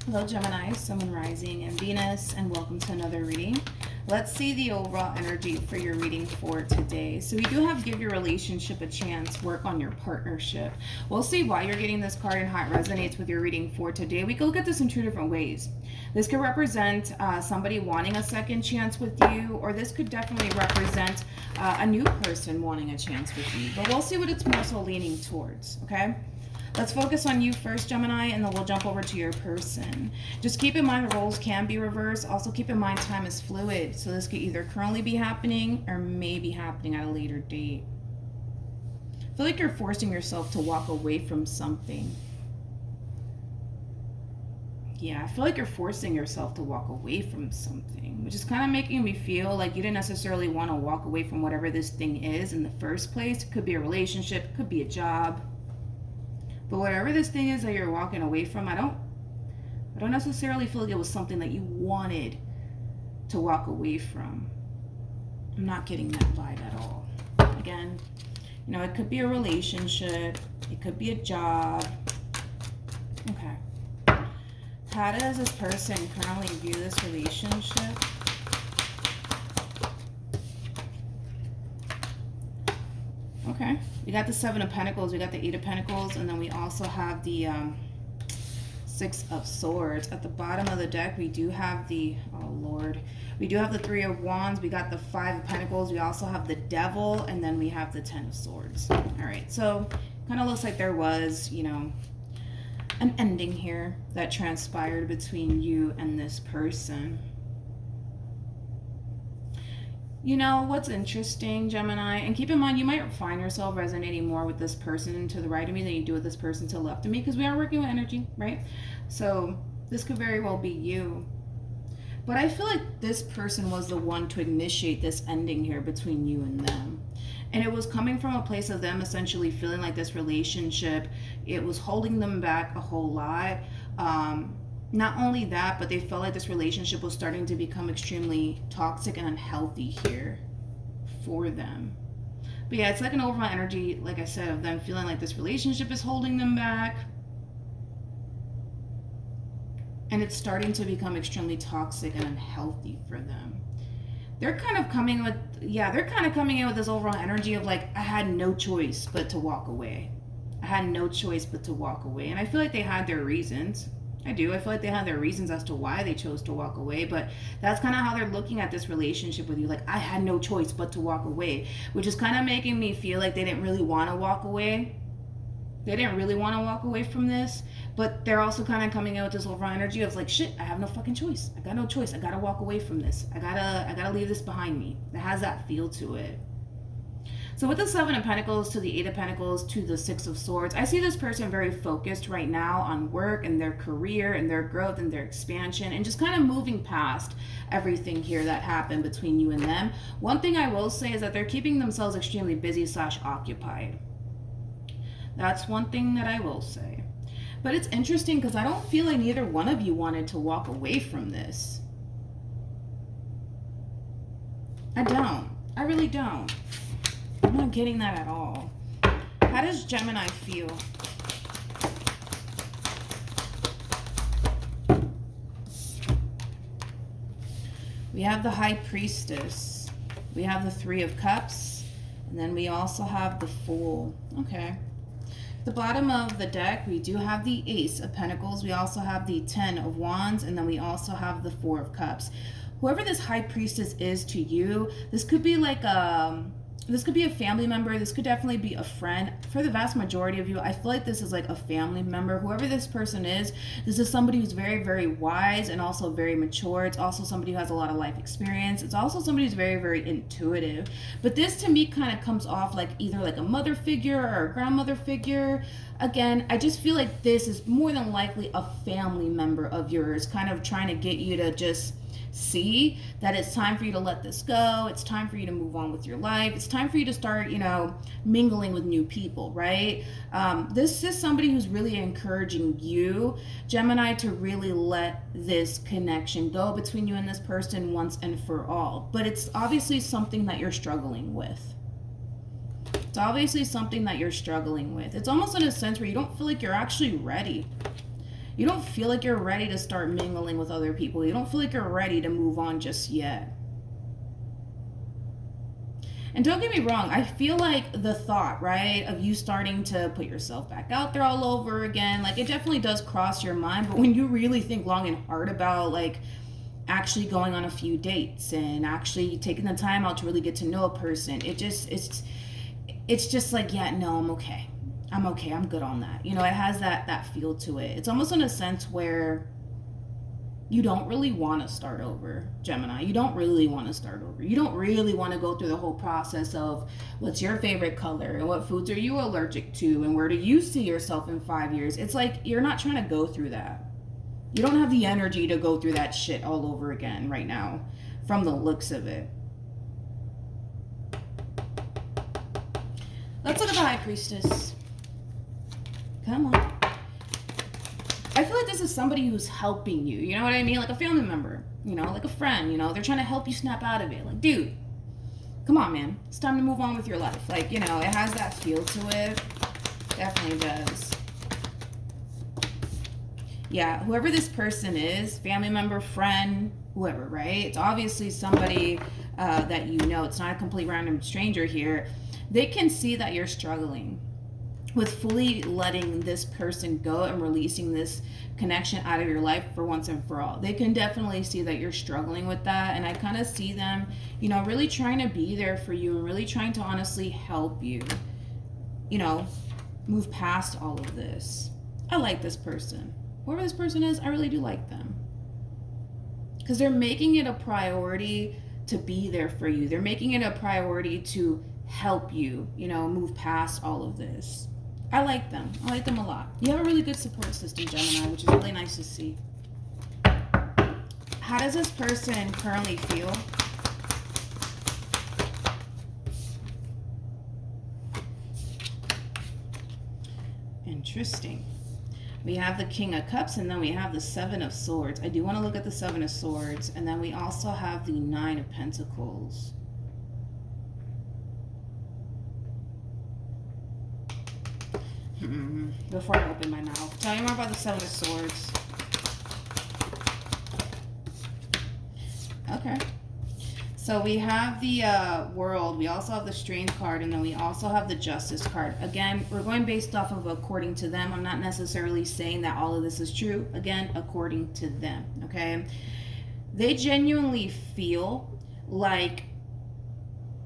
Hello Gemini, Sun, Moon, Rising, and Venus, and welcome to another reading. Let's see the overall energy for your reading for today. So we do have give your relationship a chance, work on your partnership. We'll see why you're getting this card and how it resonates with your reading for today. We can look at this in two different ways. This could represent somebody wanting a second chance with you, or this could definitely represent a new person wanting a chance with you. But we'll see what it's more so leaning towards, okay? Let's focus on you first, Gemini, and then we'll jump over to your person. Just keep in mind the roles can be reversed. Also keep in mind time is fluid. So this could either currently be happening or may be happening at a later date. I feel like you're forcing yourself to walk away from something. Yeah, I feel like you're forcing yourself to walk away from something, which is kind of making me feel like you didn't necessarily want to walk away from whatever this thing is in the first place. It could be a relationship, it could be a job. But whatever this thing is that you're walking away from, I don't necessarily feel like it was something that you wanted to walk away from. I'm not getting that vibe at all. Again, you know, it could be a relationship, it could be a job. Okay. How does this person currently view this relationship? Okay, we got the Seven of Pentacles, we got the Eight of Pentacles, and then we also have the Six of Swords. At the bottom of the deck, we do have the, oh Lord, we do have the Three of Wands, we got the Five of Pentacles, we also have the Devil, and then we have the Ten of Swords. All right, so kind of looks like there was, you know, an ending here that transpired between you and this person. You know, what's interesting, Gemini, and keep in mind, you might find yourself resonating more with this person to the right of me than you do with this person to the left of me, because we are working with energy, right? So this could very well be you. But I feel like this person was the one to initiate this ending here between you and them. And it was coming from a place of them essentially feeling like this relationship, it was holding them back a whole lot. Not only that, but they felt like this relationship was starting to become extremely toxic and unhealthy here for them. But yeah, it's like an overall energy, like I said, of them feeling like this relationship is holding them back. And it's starting to become extremely toxic and unhealthy for them. They're kind of coming with, they're kind of coming in with this overall energy of like, I had no choice but to walk away. I had no choice but to walk away. And I feel like they had their reasons. I do. I feel like they had their reasons as to why they chose to walk away, but that's kind of how they're looking at this relationship with you. Like, I had no choice but to walk away, which is kind of making me feel like they didn't really want to walk away. They didn't really want to walk away from this, but they're also kind of coming out with this overall energy of like, shit, I have no fucking choice. I got no choice. I got to walk away from this. I gotta leave this behind me. It has that feel to it. So with the Seven of Pentacles to the Eight of Pentacles to the Six of Swords, I see this person very focused right now on work and their career and their growth and their expansion and just kind of moving past everything here that happened between you and them. One thing I will say is that they're keeping themselves extremely busy / occupied. That's one thing that I will say. But it's interesting because I don't feel like neither one of you wanted to walk away from this. I don't. I really don't. I'm not getting that at all. How does Gemini feel? We have the High Priestess. We have the Three of Cups. And then we also have the Fool. Okay. At the bottom of the deck, we do have the Ace of Pentacles. We also have the Ten of Wands. And then we also have the Four of Cups. Whoever this High Priestess is to you, this could be like this could be a family member. This could definitely be a friend. For the vast majority of you, I feel like this is like a family member. Whoever this person is, this is somebody who's very, very wise and also very mature. It's also somebody who has a lot of life experience. It's also somebody who's very, very intuitive. But this to me kind of comes off like either like a mother figure or a grandmother figure. Again, I just feel like this is more than likely a family member of yours kind of trying to get you to just see that it's time for you to let this go. It's time for you to move on with your life. It's time for you to start, you know, mingling with new people, right? This is somebody who's really encouraging you, Gemini, to really let this connection go between you and this person once and for all. But it's obviously something that you're struggling with. It's obviously something that you're struggling with. It's almost in a sense where you don't feel like you're actually ready. You don't feel like you're ready to start mingling with other people. You don't feel like you're ready to move on just yet. And don't get me wrong, I feel like the thought, right, of you starting to put yourself back out there all over again, like it definitely does cross your mind. But when you really think long and hard about like actually going on a few dates and actually taking the time out to really get to know a person, it's just like, yeah, no, I'm okay. I'm good on that. You know, it has that feel to it. It's almost in a sense where you don't really want to start over, Gemini. You don't really want to start over. You don't really want to go through the whole process of what's your favorite color and what foods are you allergic to and where do you see yourself in 5 years. It's like you're not trying to go through that. You don't have the energy to go through that shit all over again right now from the looks of it. Let's look at the High Priestess. Come on. I feel like this is somebody who's helping you. You know what I mean? Like a family member, you know, like a friend, you know, they're trying to help you snap out of it. Like, dude, come on, man. It's time to move on with your life. Like, you know, it has that feel to it. Definitely does. Yeah, whoever this person is, family member, friend, whoever, right? It's obviously somebody that you know. It's not a complete random stranger here. They can see that you're struggling with fully letting this person go and releasing this connection out of your life for once and for all. They can definitely see that you're struggling with that. And I kind of see them, you know, really trying to be there for you and really trying to honestly help you, you know, move past all of this. I like this person. Whoever this person is, I really do like them. Because they're making it a priority to be there for you. They're making it a priority to help you, you know, move past all of this. I like them. I like them a lot. You have a really good support system, Gemini, which is really nice to see. How does this person currently feel? Interesting. We have the King of Cups, and then we have the Seven of Swords. I do want to look at the Seven of Swords, and then we also have the Nine of Pentacles. Before I open my mouth, tell me more about the Seven of Swords. Okay. So we have the World, we also have the Strength card, and then we also have the Justice card. Again, we're going based off of according to them. I'm not necessarily saying that all of this is true. Again, according to them, okay? They genuinely feel like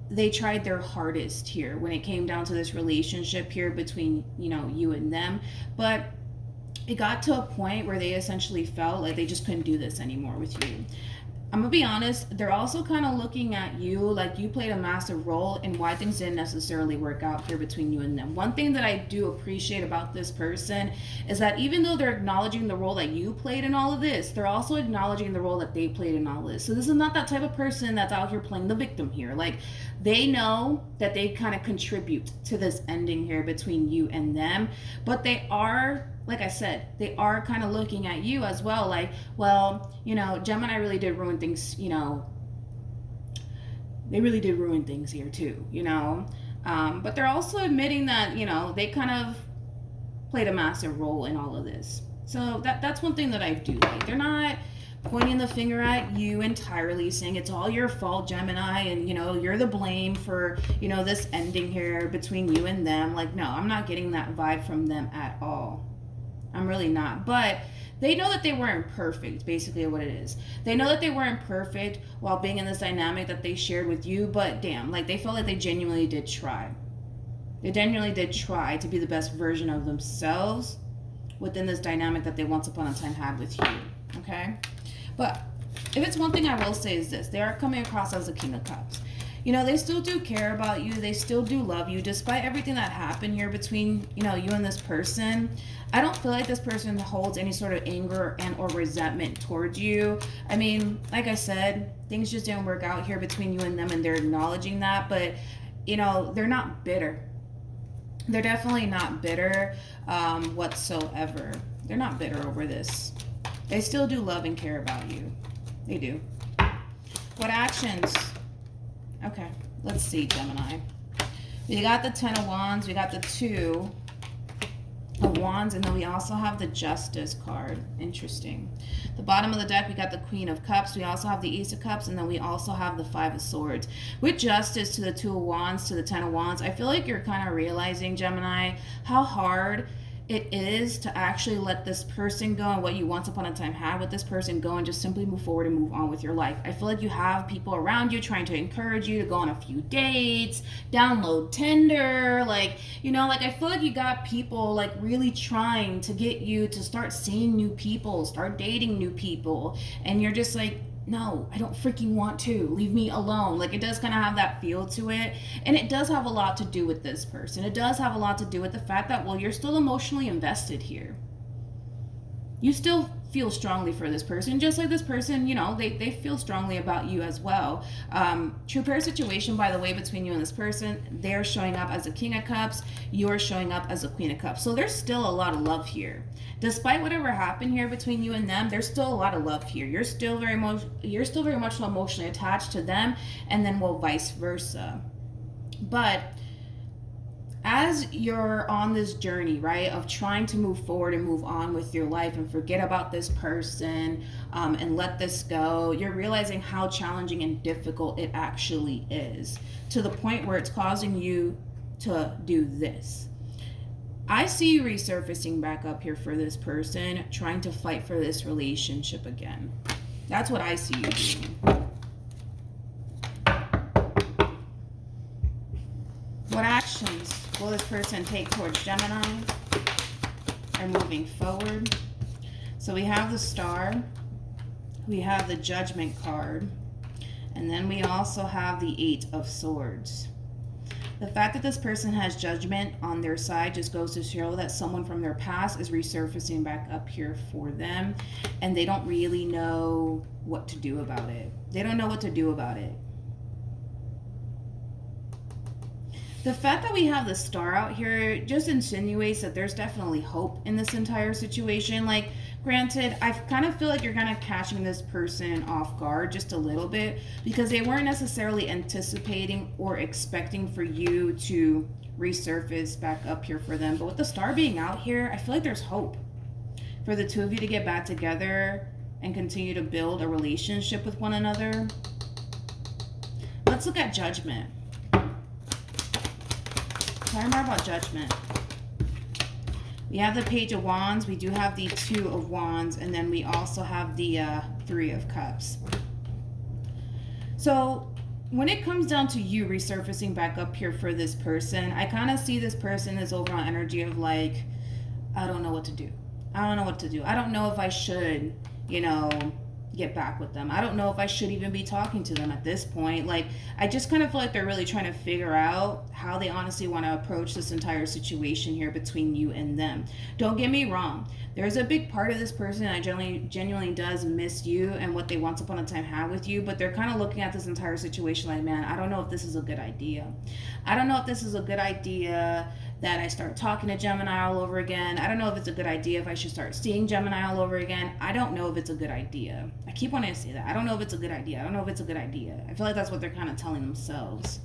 they tried their hardest here when it came down to this relationship here between, you know, you and them. But it got to a point where they essentially felt like they just couldn't do this anymore with you. I'm gonna be honest, they're also kind of looking at you like you played a massive role in why things didn't necessarily work out here between you and them. One thing that I do appreciate about this person is that even though they're acknowledging the role that you played in all of this, they're also acknowledging the role that they played in all of this. So this is not that type of person that's out here playing the victim here. Like, they know that they kind of contribute to this ending here between you and them, but they are, like I said, they are kind of looking at you as well, like, well, you know, Gemini really did ruin things, you know, they really did ruin things here too, you know, but they're also admitting that, you know, they kind of played a massive role in all of this. So that's one thing that I do like. They're not pointing the finger at you entirely, saying it's all your fault, Gemini, and, you know, you're the blame for, you know, this ending here between you and them. Like, no, I'm not getting that vibe from them at all. I'm really not. But they know that they weren't perfect, basically what it is. They know that they weren't perfect while being in this dynamic that they shared with you, but damn, like, they felt like they genuinely did try. They genuinely did try to be the best version of themselves within this dynamic that they once upon a time had with you, okay? But if it's one thing I will say is this: they are coming across as a King of Cups. You know, they still do care about you. They still do love you, despite everything that happened here between, you know, you and this person. I don't feel like this person holds any sort of anger and or resentment towards you. I mean, like I said, things just didn't work out here between you and them, and they're acknowledging that. But, you know, they're not bitter. They're definitely not bitter whatsoever. They're not bitter over this. They still do love and care about you. They do. What actions? Okay, let's see, Gemini. We got the Ten of Wands. We got the 2 of Wands, and then we also have the Justice card. Interesting. The bottom of the deck, we got the Queen of Cups. We also have the Ace of Cups, and then we also have the Five of Swords. With Justice to the Two of Wands to the Ten of Wands, I feel like you're kind of realizing, Gemini, how hard it is to actually let this person go and what you once upon a time had with this person go and just simply move forward and move on with your life. I feel like you have people around you trying to encourage you to go on a few dates, download Tinder, like, you know, like I feel like you got people like really trying to get you to start seeing new people, start dating new people, and you're just like, no, I don't freaking want to. Leave me alone. Like, it does kind of have that feel to it. And it does have a lot to do with this person. It does have a lot to do with the fact that, well, you're still emotionally invested here. You still feel strongly for this person, just like this person, you know, they feel strongly about you as well. True pair situation, by the way, between you and this person, they're showing up as a King of Cups, you're showing up as a Queen of Cups. So there's still a lot of love here. Despite whatever happened here between you and them, there's still a lot of love here. You're still very much emotionally attached to them, and then, well, vice versa. But as you're on this journey, right, of trying to move forward and move on with your life and forget about this person, and let this go, you're realizing how challenging and difficult it actually is, to the point where it's causing you to do this. I see you resurfacing back up here for this person, trying to fight for this relationship again. That's what I see you doing. What actions will this person take towards Gemini or moving forward? So we have the Star, we have the Judgment card, and then we also have the Eight of Swords. The fact that this person has Judgment on their side just goes to show that someone from their past is resurfacing back up here for them, and they don't really know what to do about it. They don't know what to do about it. The fact that we have the Star out here just insinuates that there's definitely hope in this entire situation. Like, granted, I kind of feel like you're kind of catching this person off guard just a little bit, because they weren't necessarily anticipating or expecting for you to resurface back up here for them. But with the Star being out here, I feel like there's hope for the two of you to get back together and continue to build a relationship with one another. Let's look at Judgment. Tell me more about Judgment. We have the Page of Wands, we do have the Two of Wands, and then we also have the Three of Cups. So when it comes down to you resurfacing back up here for this person, I kind of see this person as overall energy of like, I don't know what to do. I don't know what to do. I don't know if I should, you know, get back with them. I don't know if I should even be talking to them at this point. Like, I just kind of feel like they're really trying to figure out how they honestly want to approach this entire situation here between you and them. Don't get me wrong. There's a big part of this person that genuinely does miss you and what they once upon a time had with you, but they're kind of looking at this entire situation like, man, I don't know if this is a good idea. I don't know if this is a good idea that I start talking to Gemini all over again. I don't know if it's a good idea if I should start seeing Gemini all over again. I don't know if it's a good idea. I keep wanting to say that. I don't know if it's a good idea. I don't know if it's a good idea. I feel like that's what they're kind of telling themselves.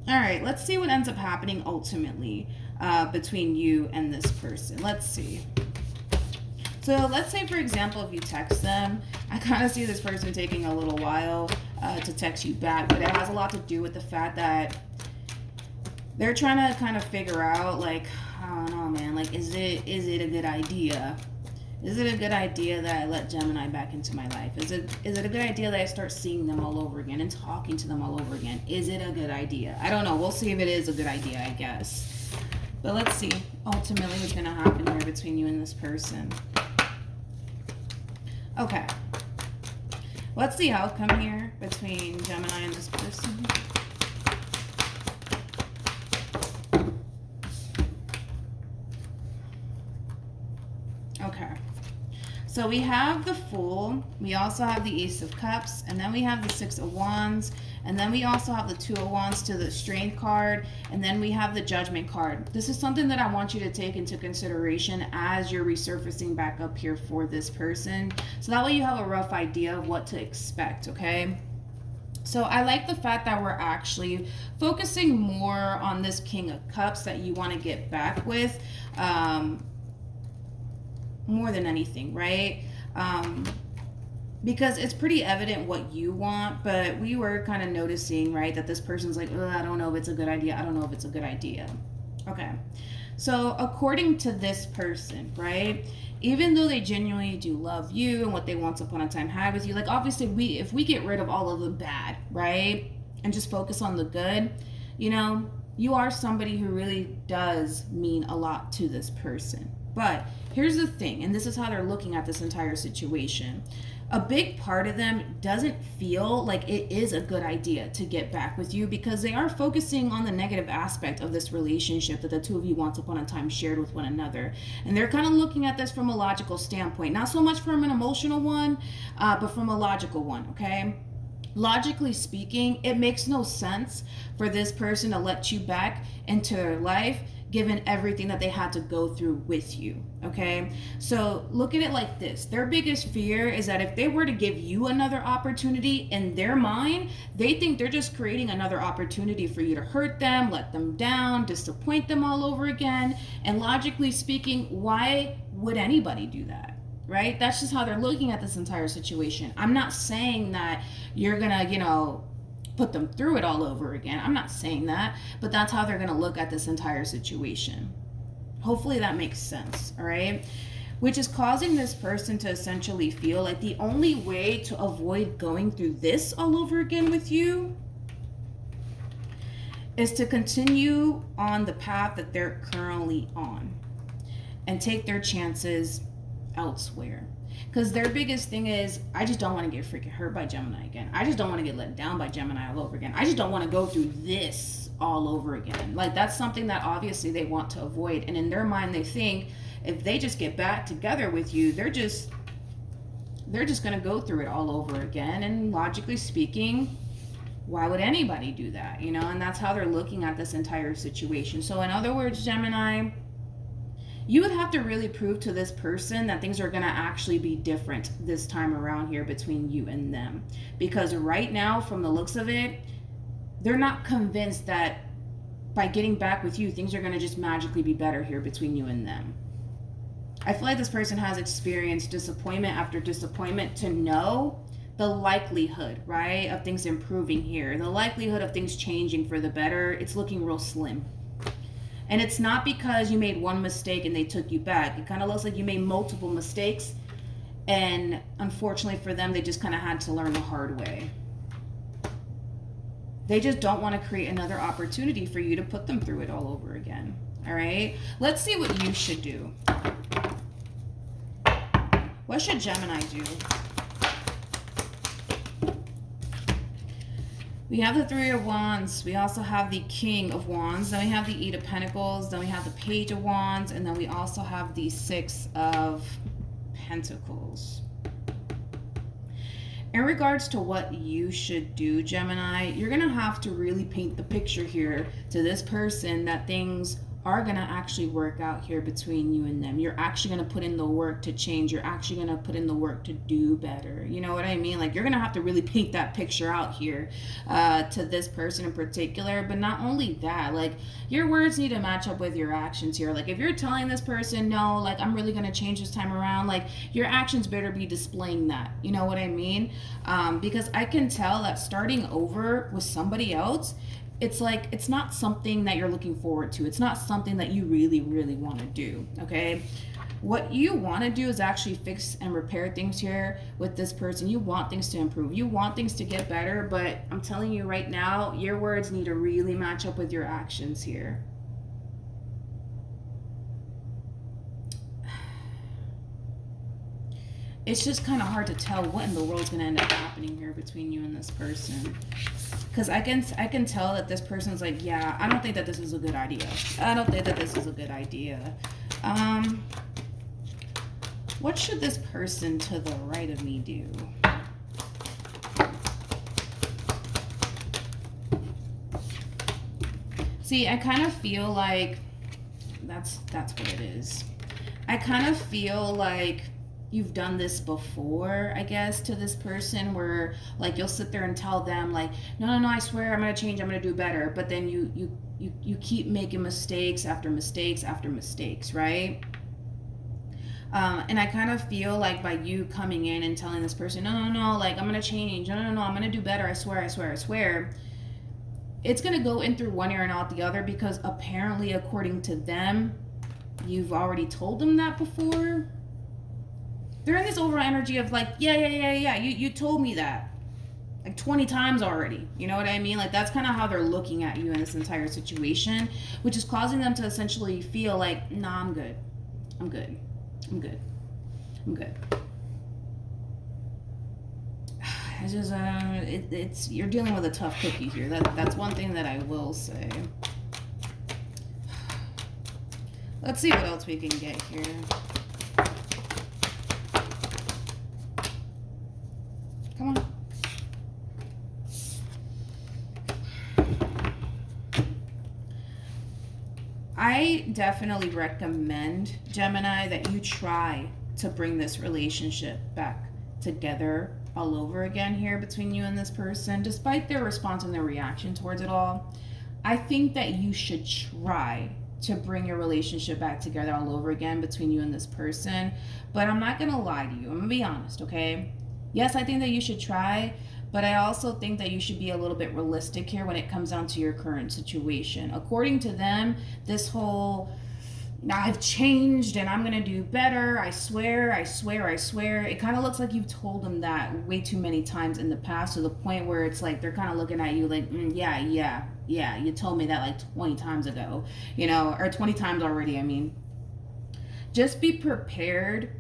All right, let's see what ends up happening ultimately between you and this person. Let's see. So let's say, for example, if you text them, I kind of see this person taking a little while to text you back, but it has a lot to do with the fact that they're trying to kind of figure out, like, I don't know, man, like, is it a good idea? Is it a good idea that I let Gemini back into my life? Is it a good idea that I start seeing them all over again and talking to them all over again? Is it a good idea? I don't know. We'll see if it is a good idea, I guess. But let's see ultimately what's going to happen here between you and this person. Okay. What's the outcome here between Gemini and this person? Okay. So we have the Fool, we also have the Ace of Cups, and then we have the Six of Wands, and then we also have the Two of Wands to the Strength card, and then we have the Judgment card. This is something that I want you to take into consideration as you're resurfacing back up here for this person. So that way you have a rough idea of what to expect, okay? So I like the fact that we're actually focusing more on this King of Cups that you want to get back with, more than anything, right? Because it's pretty evident what you want, but we were kind of noticing, right, that this person's like, I don't know if it's a good idea. I don't know if it's a good idea. Okay. So according to this person, right, even though they genuinely do love you and what they once upon a time had with you, like obviously if we get rid of all of the bad, right, and just focus on the good, you know, you are somebody who really does mean a lot to this person. But here's the thing, and this is how they're looking at this entire situation. A big part of them doesn't feel like it is a good idea to get back with you because they are focusing on the negative aspect of this relationship that the two of you once upon a time shared with one another. And they're kind of looking at this from a logical standpoint, not so much from an emotional one, but from a logical one, okay? Logically speaking, it makes no sense for this person to let you back into their life given everything that they had to go through with you, okay? So look at it like this. Their biggest fear is that if they were to give you another opportunity, in their mind, they think they're just creating another opportunity for you to hurt them, let them down, disappoint them all over again. And logically speaking, why would anybody do that? Right? That's just how they're looking at this entire situation. I'm not saying that you're gonna, put them through it all over again. I'm not saying that, but that's how they're gonna look at this entire situation. Hopefully that makes sense, all right? Which is causing this person to essentially feel like the only way to avoid going through this all over again with you is to continue on the path that they're currently on and take their chances elsewhere. Because their biggest thing is, I just don't want to get freaking hurt by Gemini again. I just don't want to get let down by Gemini all over again. I just don't want to go through this all over again. Like, that's something that obviously they want to avoid. And in their mind, they think if they just get back together with you, they're just going to go through it all over again. And logically speaking, why would anybody do that? And that's how they're looking at this entire situation. So in other words, Gemini, you would have to really prove to this person that things are going to actually be different this time around here between you and them. Because right now, from the looks of it, they're not convinced that by getting back with you, things are going to just magically be better here between you and them. I feel like this person has experienced disappointment after disappointment to know the likelihood, right, of things improving here. The likelihood of things changing for the better, it's looking real slim. And it's not because you made one mistake and they took you back. It kind of looks like you made multiple mistakes. And unfortunately for them, they just kind of had to learn the hard way. They just don't want to create another opportunity for you to put them through it all over again. All right? Let's see what you should do. What should Gemini do? We have the Three of Wands. We also have the King of Wands. Then we have the Eight of Pentacles. Then we have the Page of Wands. And then we also have the Six of Pentacles. In regards to what you should do, Gemini, you're going to have to really paint the picture here to this person that things are going to actually work out here between you and them. You're actually going to put in the work to change. You're actually going to put in the work to do better. You know what I mean? Like, you're going to have to really paint that picture out here to this person in particular. But not only that, like, your words need to match up with your actions here. Like, if you're telling this person, no, like, I'm really going to change this time around, like, your actions better be displaying that. You know what I mean? Because I can tell that starting over with somebody else, it's like, it's not something that you're looking forward to. It's not something that you really, really want to do, okay? What you want to do is actually fix and repair things here with this person. You want things to improve. You want things to get better, but I'm telling you right now, your words need to really match up with your actions here. It's just kind of hard to tell what in the world's going to end up happening here between you and this person. Because I can tell that this person's like, yeah, I don't think that this is a good idea. I don't think that this is a good idea. What should this person to the right of me do? See, I kind of feel like that's what it is. I kind of feel like you've done this before, I guess, to this person, where like you'll sit there and tell them like, no, I swear I'm gonna change, I'm gonna do better, but then you keep making mistakes after mistakes after mistakes, right? And I kind of feel like by you coming in and telling this person, no, like I'm gonna change, no, I'm gonna do better, I swear, it's gonna go in through one ear and out the other, because apparently, according to them, you've already told them that before. They're in this overall energy of like, yeah, you told me that like 20 times already. You know what I mean? Like, that's kind of how they're looking at you in this entire situation, which is causing them to essentially feel like, nah, I'm good. It's just, it's you're dealing with a tough cookie here. That's one thing that I will say. Let's see what else we can get here. Come on. I definitely recommend, Gemini, that you try to bring this relationship back together all over again here between you and this person, despite their response and their reaction towards it all. I think that you should try to bring your relationship back together all over again between you and this person. But I'm not going to lie to you. I'm going to be honest, okay? Yes, I think that you should try, but I also think that you should be a little bit realistic here when it comes down to your current situation. According to them, this whole, I've changed and I'm going to do better, I swear, it kind of looks like you've told them that way too many times in the past, to the point where it's like they're kind of looking at you like, yeah, you told me that like 20 times ago, you know, or 20 times already, I mean. Just be prepared.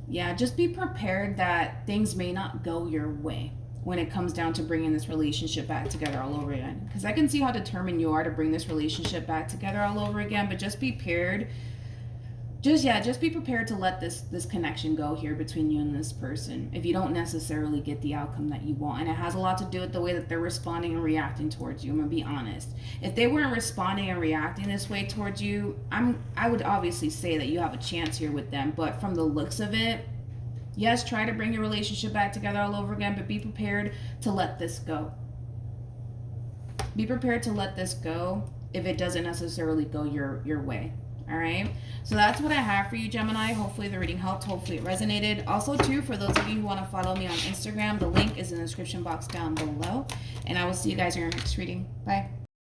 Yeah, just be prepared that things may not go your way when it comes down to bringing this relationship back together all over again. Because I can see how determined you are to bring this relationship back together all over again, but just be prepared. Just be prepared to let this connection go here between you and this person if you don't necessarily get the outcome that you want. And it has a lot to do with the way that they're responding and reacting towards you. I'm gonna be honest. If they weren't responding and reacting this way towards you, I would obviously say that you have a chance here with them. But from the looks of it, yes, try to bring your relationship back together all over again, but be prepared to let this go. Be prepared to let this go if it doesn't necessarily go your way. All right, so that's what I have for you, Gemini. Hopefully the reading helped. Hopefully it resonated. Also, too, for those of you who want to follow me on Instagram, the link is in the description box down below. And I will see you guys in your next reading. Bye.